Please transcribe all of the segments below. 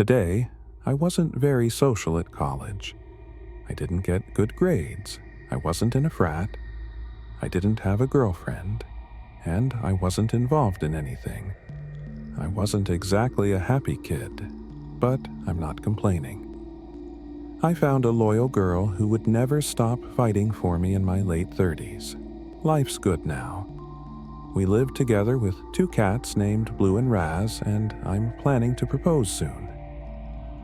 Today, I wasn't very social at college. I didn't get good grades, I wasn't in a frat, I didn't have a girlfriend, and I wasn't involved in anything. I wasn't exactly a happy kid, but I'm not complaining. I found a loyal girl who would never stop fighting for me in my late 30s. Life's good now. We live together with 2 cats named Blue and Raz, and I'm planning to propose soon.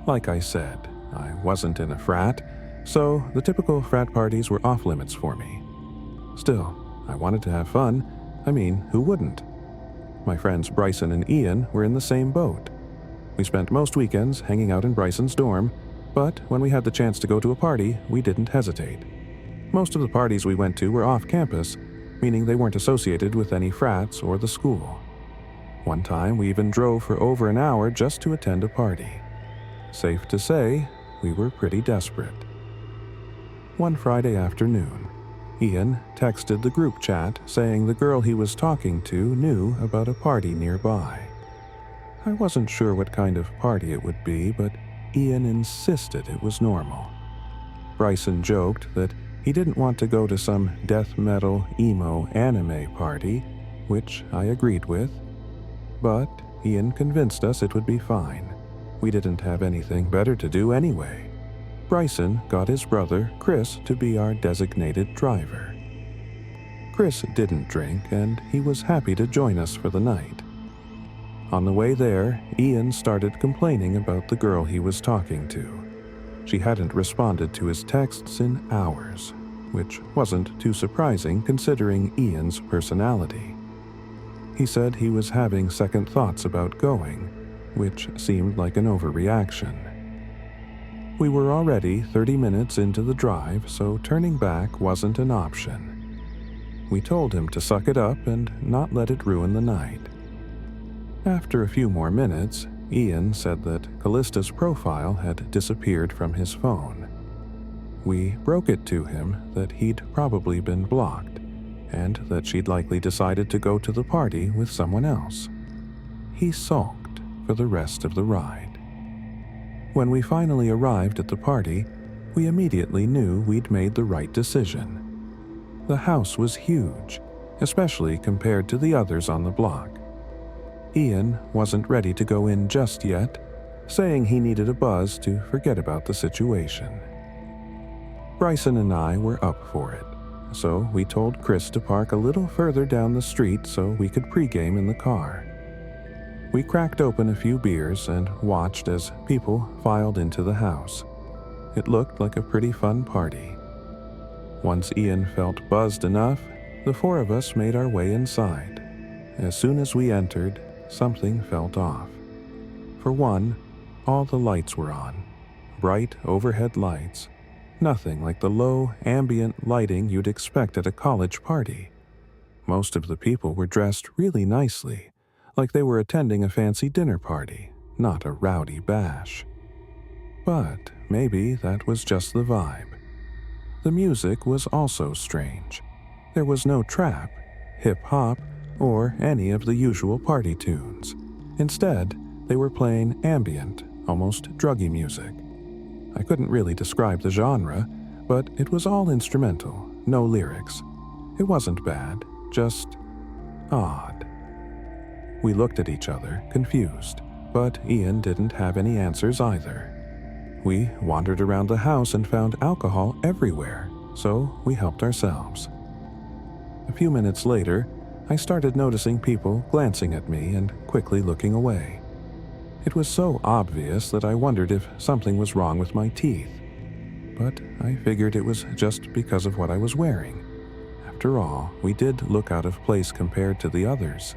Like I said, I wasn't in a frat, so the typical frat parties were off limits for me. Still, I wanted to have fun. I mean, who wouldn't? My friends Bryson and Ian were in the same boat. We spent most weekends hanging out in Bryson's dorm, but when we had the chance to go to a party, we didn't hesitate. Most of the parties we went to were off campus, meaning they weren't associated with any frats or the school. One time, we even drove for over an hour just to attend a party. Safe to say, we were pretty desperate. One Friday afternoon, Ian texted the group chat saying the girl he was talking to knew about a party nearby. I wasn't sure what kind of party it would be, but Ian insisted it was normal. Bryson joked that he didn't want to go to some death metal, emo, anime party, which I agreed with. But Ian convinced us it would be fine. We didn't have anything better to do anyway. Bryson got his brother, Chris, to be our designated driver. Chris didn't drink, and he was happy to join us for the night. On the way there, Ian started complaining about the girl he was talking to. She hadn't responded to his texts in hours, which wasn't too surprising considering Ian's personality. He said he was having second thoughts about going, which seemed like an overreaction. We were already 30 minutes into the drive, so turning back wasn't an option. We told him to suck it up and not let it ruin the night. After a few more minutes, Ian said that Callista's profile had disappeared from his phone. We broke it to him that he'd probably been blocked, and that she'd likely decided to go to the party with someone else. He sulked for the rest of the ride. When we finally arrived at the party, we immediately knew we'd made the right decision. The house was huge, especially compared to the others on the block. Ian wasn't ready to go in just yet, saying he needed a buzz to forget about the situation. Bryson and I were up for it, so we told Chris to park a little further down the street so we could pregame in the car. We cracked open a few beers and watched as people filed into the house. It looked like a pretty fun party. Once Ian felt buzzed enough, the 4 of us made our way inside. As soon as we entered, something felt off. For one, all the lights were on. Bright overhead lights. Nothing like the low, ambient lighting you'd expect at a college party. Most of the people were dressed really nicely, like they were attending a fancy dinner party, not a rowdy bash. But maybe that was just the vibe. The music was also strange. There was no trap, hip-hop, or any of the usual party tunes. Instead, they were playing ambient, almost druggy music. I couldn't really describe the genre, but it was all instrumental, no lyrics. It wasn't bad, just odd. We looked at each other, confused, but Ian didn't have any answers either. We wandered around the house and found alcohol everywhere, so we helped ourselves. A few minutes later, I started noticing people glancing at me and quickly looking away. It was so obvious that I wondered if something was wrong with my teeth. But I figured it was just because of what I was wearing. After all, we did look out of place compared to the others.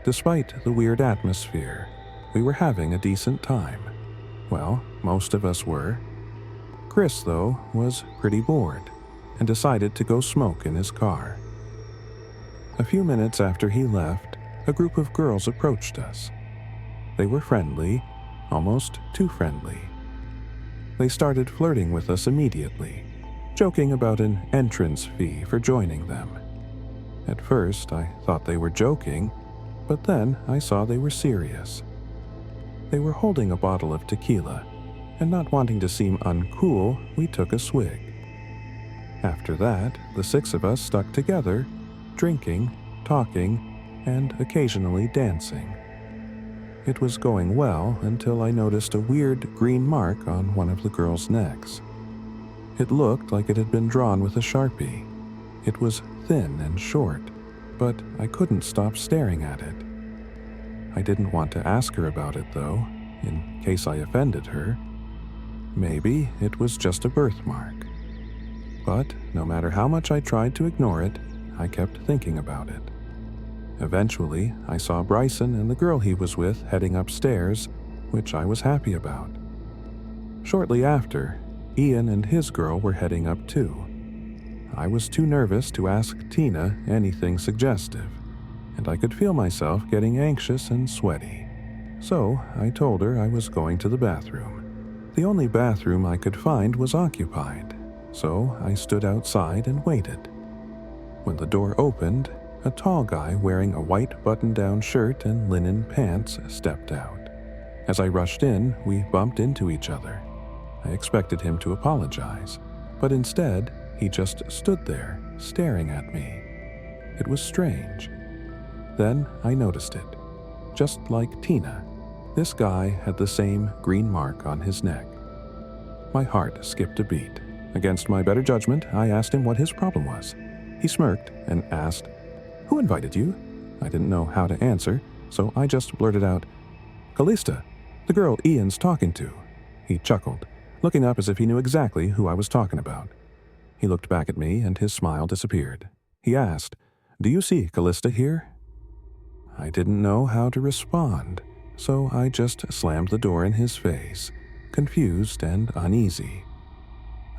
Despite the weird atmosphere, we were having a decent time. Well, most of us were. Chris, though, was pretty bored and decided to go smoke in his car. A few minutes after he left, a group of girls approached us. They were friendly, almost too friendly. They started flirting with us immediately, joking about an entrance fee for joining them. At first, I thought they were joking, but then I saw they were serious. They were holding a bottle of tequila, and not wanting to seem uncool, we took a swig. After that, the six of us stuck together, drinking, talking, and occasionally dancing. It was going well until I noticed a weird green mark on one of the girls' necks. It looked like it had been drawn with a Sharpie. It was thin and short, but I couldn't stop staring at it. I didn't want to ask her about it, though, in case I offended her. Maybe it was just a birthmark. But no matter how much I tried to ignore it, I kept thinking about it. Eventually, I saw Bryson and the girl he was with heading upstairs, which I was happy about. Shortly after, Ian and his girl were heading up too. I was too nervous to ask Tina anything suggestive, and I could feel myself getting anxious and sweaty. So I told her I was going to the bathroom. The only bathroom I could find was occupied, so I stood outside and waited. When the door opened, a tall guy wearing a white button-down shirt and linen pants stepped out. As I rushed in, we bumped into each other. I expected him to apologize, but instead, he just stood there, staring at me. It was strange. Then I noticed it. Just like Tina, this guy had the same green mark on his neck. My heart skipped a beat. Against my better judgment, I asked him what his problem was. He smirked and asked, "Who invited you?" I didn't know how to answer, so I just blurted out, "Callista, the girl Ian's talking to." He chuckled, looking up as if he knew exactly who I was talking about. He looked back at me and his smile disappeared. He asked, "Do you see Callista here?" I didn't know how to respond, so I just slammed the door in his face, confused and uneasy.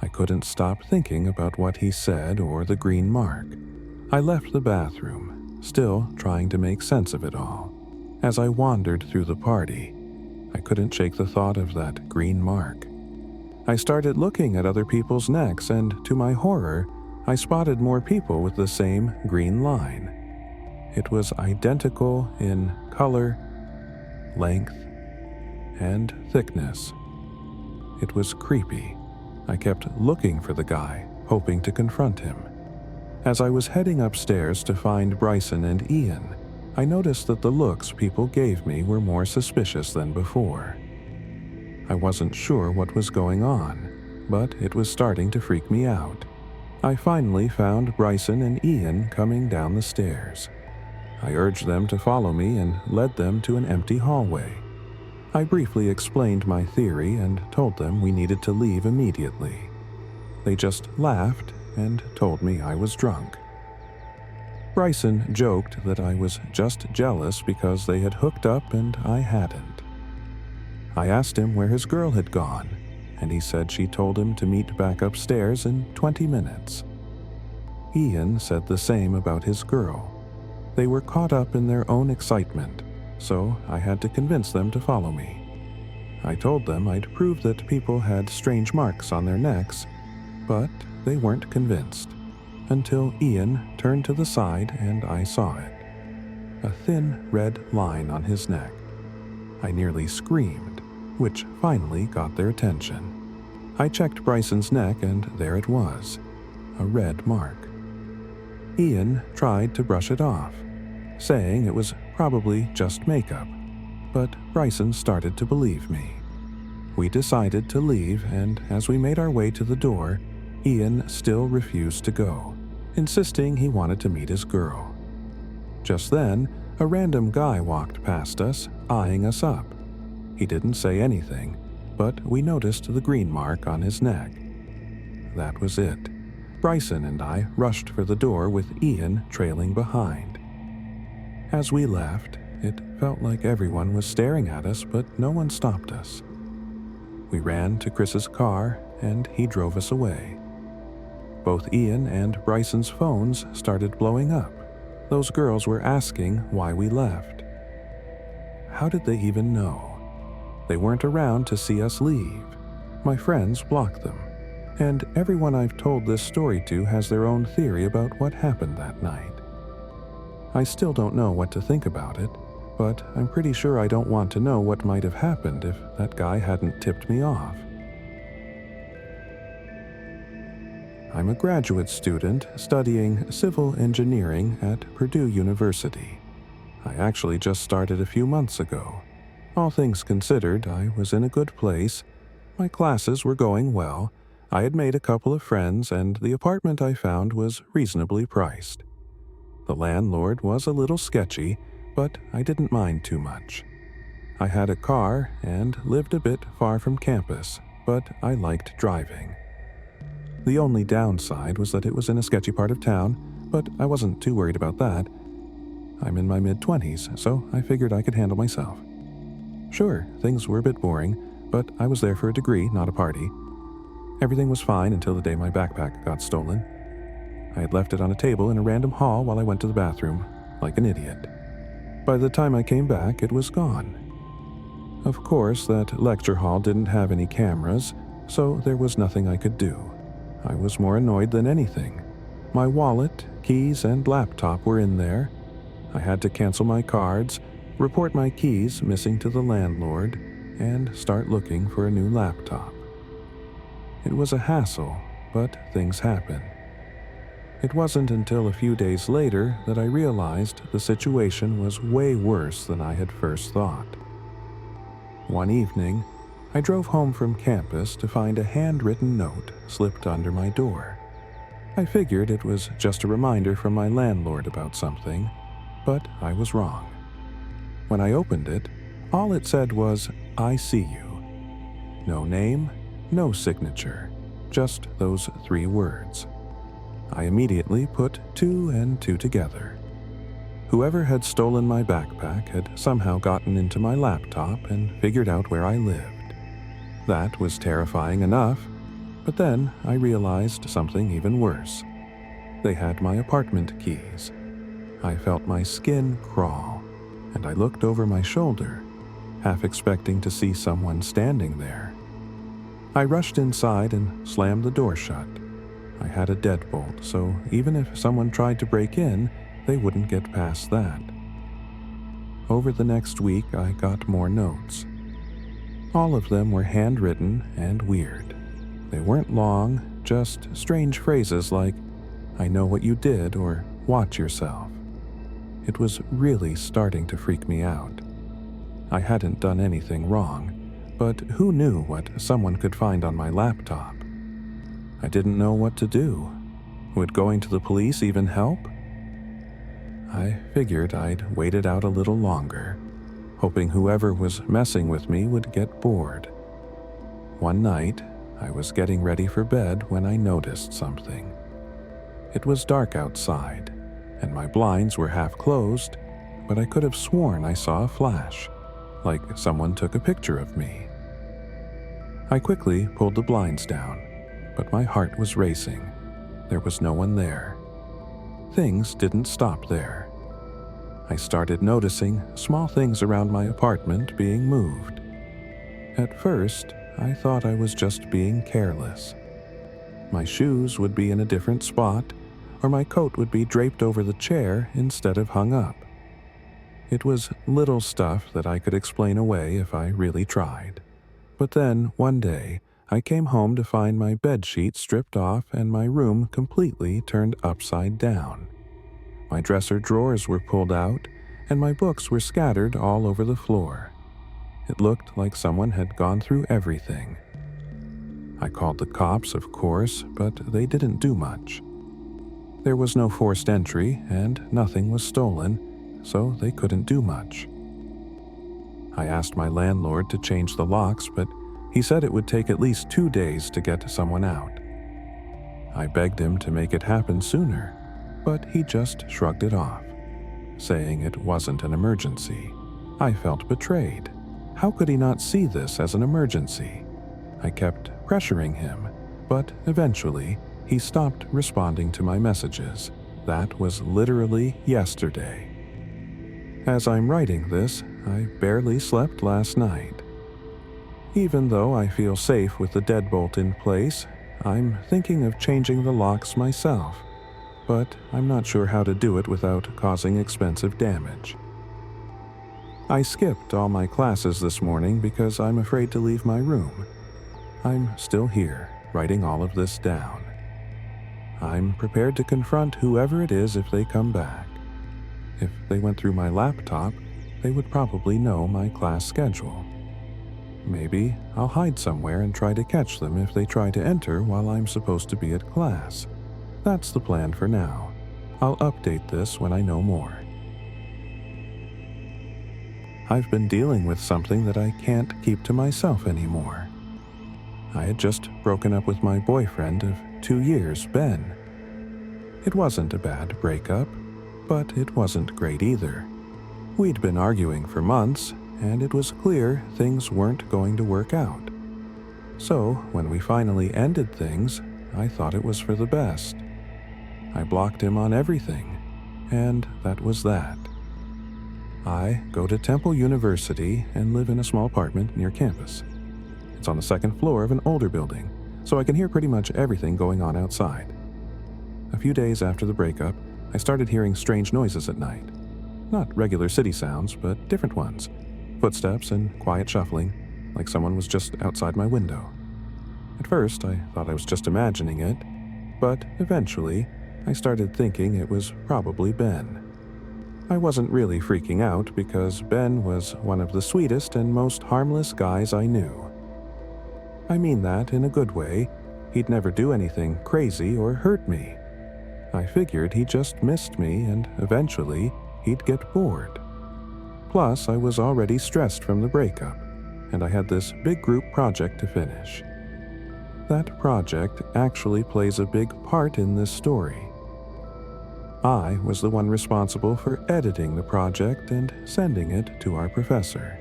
I couldn't stop thinking about what he said or the green mark. I left the bathroom, still trying to make sense of it all. As I wandered through the party, I couldn't shake the thought of that green mark. I started looking at other people's necks, and to my horror, I spotted more people with the same green line. It was identical in color, length, and thickness. It was creepy. I kept looking for the guy, hoping to confront him. As I was heading upstairs to find Bryson and Ian, I noticed that the looks people gave me were more suspicious than before. I wasn't sure what was going on, but it was starting to freak me out. I finally found Bryson and Ian coming down the stairs. I urged them to follow me and led them to an empty hallway. I briefly explained my theory and told them we needed to leave immediately. They just laughed and told me I was drunk. Bryson joked that I was just jealous because they had hooked up and I hadn't. I asked him where his girl had gone, and he said she told him to meet back upstairs in 20 minutes. Ian said the same about his girl. They were caught up in their own excitement, so I had to convince them to follow me. I told them I'd prove that people had strange marks on their necks, but they weren't convinced, until Ian turned to the side and I saw it. A thin red line on his neck. I nearly screamed, which finally got their attention. I checked Bryson's neck and there it was, a red mark. Ian tried to brush it off, saying it was probably just makeup, but Bryson started to believe me. We decided to leave, and as we made our way to the door, Ian still refused to go, insisting he wanted to meet his girl. Just then, a random guy walked past us, eyeing us up. He didn't say anything, but we noticed the green mark on his neck. That was it. Bryson and I rushed for the door with Ian trailing behind. As we left, it felt like everyone was staring at us, but no one stopped us. We ran to Chris's car, and he drove us away. Both Ian and Bryson's phones started blowing up. Those girls were asking why we left. How did they even know? They weren't around to see us leave. My friends blocked them, and everyone I've told this story to has their own theory about what happened that night. I still don't know what to think about it, but I'm pretty sure I don't want to know what might have happened if that guy hadn't tipped me off. I'm a graduate student studying civil engineering at Purdue University. I actually just started a few months ago. All things considered, I was in a good place. My classes were going well. I had made a couple of friends, and the apartment I found was reasonably priced. The landlord was a little sketchy, but I didn't mind too much. I had a car and lived a bit far from campus, but I liked driving. The only downside was that it was in a sketchy part of town, but I wasn't too worried about that. I'm in my mid-20s, so I figured I could handle myself. Sure, things were a bit boring, but I was there for a degree, not a party. Everything was fine until the day my backpack got stolen. I had left it on a table in a random hall while I went to the bathroom, like an idiot. By the time I came back, it was gone. Of course, that lecture hall didn't have any cameras, so there was nothing I could do. I was more annoyed than anything. My wallet, keys, and laptop were in there. I had to cancel my cards, report my keys missing to the landlord, and start looking for a new laptop. It was a hassle, but things happen. It wasn't until a few days later that I realized the situation was way worse than I had first thought. One evening, I drove home from campus to find a handwritten note slipped under my door. I figured it was just a reminder from my landlord about something, but I was wrong. When I opened it, all it said was, "I see you." No name, no signature, just those 3 words. I immediately put 2 and 2 together. Whoever had stolen my backpack had somehow gotten into my laptop and figured out where I lived. That was terrifying enough, but then I realized something even worse. They had my apartment keys. I felt my skin crawl, and I looked over my shoulder, half expecting to see someone standing there. I rushed inside and slammed the door shut. I had a deadbolt, so even if someone tried to break in, they wouldn't get past that. Over the next week, I got more notes. All of them were handwritten and weird. They weren't long, just strange phrases like, "I know what you did," or "watch yourself." It was really starting to freak me out. I hadn't done anything wrong, but who knew what someone could find on my laptop? I didn't know what to do. Would going to the police even help? I figured I'd wait it out a little longer, hoping whoever was messing with me would get bored. One night, I was getting ready for bed when I noticed something. It was dark outside, and my blinds were half closed, but I could have sworn I saw a flash, like someone took a picture of me. I quickly pulled the blinds down, but my heart was racing. There was no one there. Things didn't stop there. I started noticing small things around my apartment being moved. At first, I thought I was just being careless. My shoes would be in a different spot, or my coat would be draped over the chair instead of hung up. It was little stuff that I could explain away if I really tried. But then, one day, I came home to find my bedsheet stripped off and my room completely turned upside down. My dresser drawers were pulled out, and my books were scattered all over the floor. It looked like someone had gone through everything. I called the cops, of course, but they didn't do much. There was no forced entry, and nothing was stolen, so they couldn't do much. I asked my landlord to change the locks, but he said it would take at least 2 days to get someone out. I begged him to make it happen sooner, but he just shrugged it off, saying it wasn't an emergency. I felt betrayed. How could he not see this as an emergency? I kept pressuring him, but eventually he stopped responding to my messages. That was literally yesterday. As I'm writing this, I barely slept last night. Even though I feel safe with the deadbolt in place, I'm thinking of changing the locks myself, but I'm not sure how to do it without causing expensive damage. I skipped all my classes this morning because I'm afraid to leave my room. I'm still here, writing all of this down. I'm prepared to confront whoever it is if they come back. If they went through my laptop, they would probably know my class schedule. Maybe I'll hide somewhere and try to catch them if they try to enter while I'm supposed to be at class. That's the plan for now. I'll update this when I know more. I've been dealing with something that I can't keep to myself anymore. I had just broken up with my boyfriend of 2 years, Ben. It wasn't a bad breakup, but it wasn't great either. We'd been arguing for months, and it was clear things weren't going to work out. So, when we finally ended things, I thought it was for the best. I blocked him on everything, and that was that. I go to Temple University and live in a small apartment near campus. It's on the second floor of an older building, so I can hear pretty much everything going on outside. A few days after the breakup, I started hearing strange noises at night. Not regular city sounds, but different ones. Footsteps and quiet shuffling, like someone was just outside my window. At first, I thought I was just imagining it, but eventually, I started thinking it was probably Ben. I wasn't really freaking out because Ben was one of the sweetest and most harmless guys I knew. I mean that in a good way. He'd never do anything crazy or hurt me. I figured he just missed me and eventually he'd get bored. Plus, I was already stressed from the breakup, and I had this big group project to finish. That project actually plays a big part in this story. I was the one responsible for editing the project and sending it to our professor.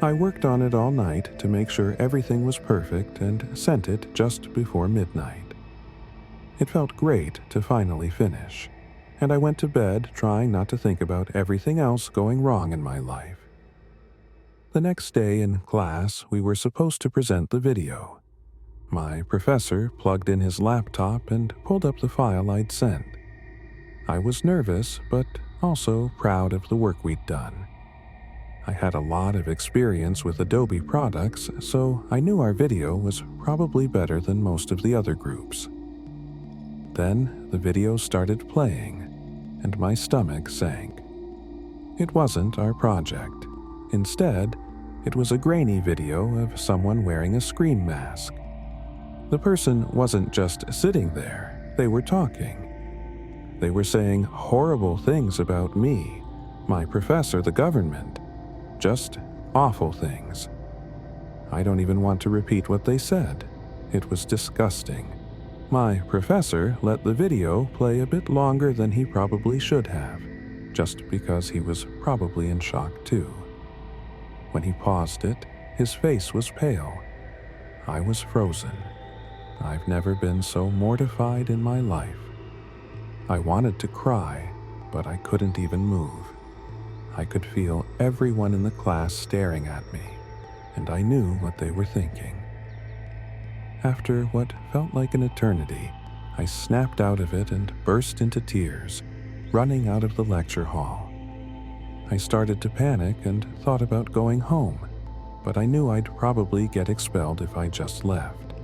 I worked on it all night to make sure everything was perfect and sent it just before midnight. It felt great to finally finish, and I went to bed trying not to think about everything else going wrong in my life. The next day in class, we were supposed to present the video. My professor plugged in his laptop and pulled up the file I'd sent. I was nervous, but also proud of the work we'd done. I had a lot of experience with Adobe products, so I knew our video was probably better than most of the other groups. Then the video started playing, and my stomach sank. It wasn't our project. Instead, it was a grainy video of someone wearing a scream mask. The person wasn't just sitting there, they were talking. They were saying horrible things about me, my professor, the government. Just awful things. I don't even want to repeat what they said. It was disgusting. My professor let the video play a bit longer than he probably should have, just because he was probably in shock too. When he paused it, his face was pale. I was frozen. I've never been so mortified in my life. I wanted to cry, but I couldn't even move. I could feel everyone in the class staring at me, and I knew what they were thinking. After what felt like an eternity, I snapped out of it and burst into tears, running out of the lecture hall. I started to panic and thought about going home, but I knew I'd probably get expelled if I just left.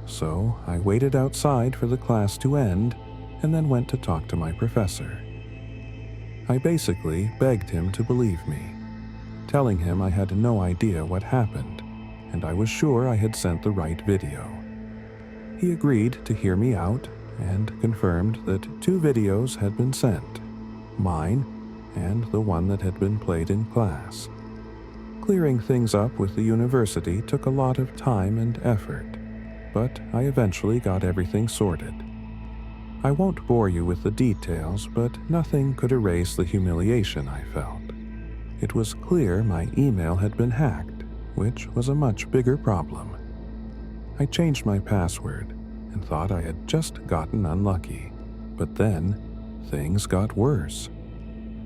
So I waited outside for the class to end and then went to talk to my professor. I basically begged him to believe me, telling him I had no idea what happened, and I was sure I had sent the right video. He agreed to hear me out and confirmed that 2 videos had been sent, mine and the one that had been played in class. Clearing things up with the university took a lot of time and effort, but I eventually got everything sorted. I won't bore you with the details, but nothing could erase the humiliation I felt. It was clear my email had been hacked, which was a much bigger problem. I changed my password and thought I had just gotten unlucky, but then things got worse.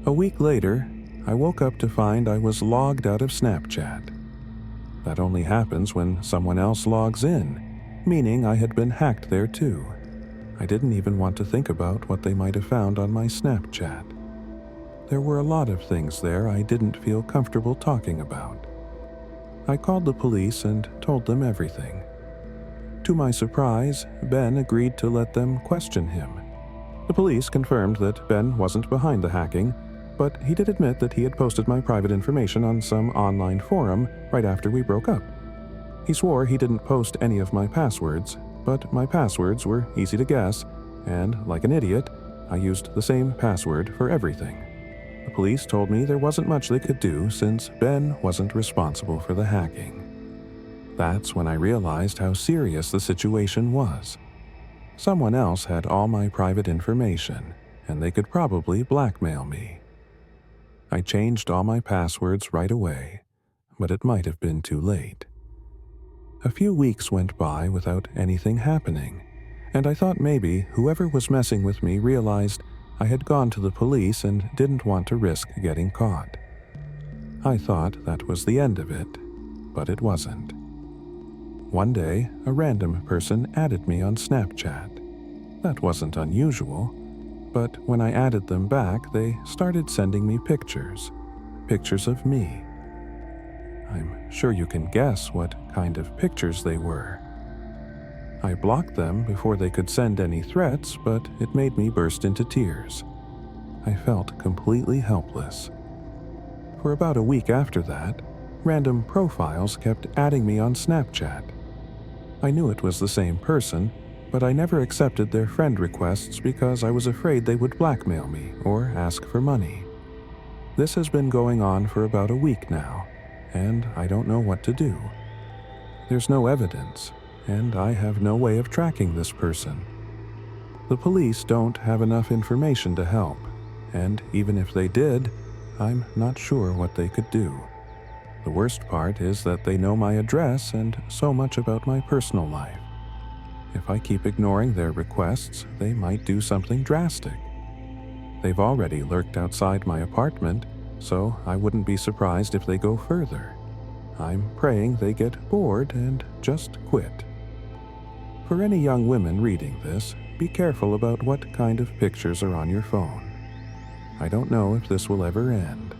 A week later, I woke up to find I was logged out of Snapchat. That only happens when someone else logs in, meaning I had been hacked there too. I didn't even want to think about what they might have found on my Snapchat. There were a lot of things there I didn't feel comfortable talking about. I called the police and told them everything. To my surprise, Ben agreed to let them question him. The police confirmed that Ben wasn't behind the hacking, but he did admit that he had posted my private information on some online forum right after we broke up. He swore he didn't post any of my passwords, but my passwords were easy to guess, and like an idiot, I used the same password for everything. The police told me there wasn't much they could do since Ben wasn't responsible for the hacking. That's when I realized how serious the situation was. Someone else had all my private information, and they could probably blackmail me. I changed all my passwords right away, but it might have been too late. A few weeks went by without anything happening, and I thought maybe whoever was messing with me realized I had gone to the police and didn't want to risk getting caught. I thought that was the end of it, but it wasn't. One day, a random person added me on Snapchat. That wasn't unusual, but when I added them back, they started sending me pictures of me. I'm sure you can guess what kind of pictures they were. I blocked them before they could send any threats, but it made me burst into tears. I felt completely helpless. For about a week after that, random profiles kept adding me on Snapchat. I knew it was the same person, but I never accepted their friend requests because I was afraid they would blackmail me or ask for money. This has been going on for about a week now, and I don't know what to do. There's no evidence, and I have no way of tracking this person. The police don't have enough information to help, and even if they did, I'm not sure what they could do. The worst part is that they know my address and so much about my personal life. If I keep ignoring their requests, they might do something drastic. They've already lurked outside my apartment, so I wouldn't be surprised if they go further. I'm praying they get bored and just quit. For any young women reading this, be careful about what kind of pictures are on your phone. I don't know if this will ever end,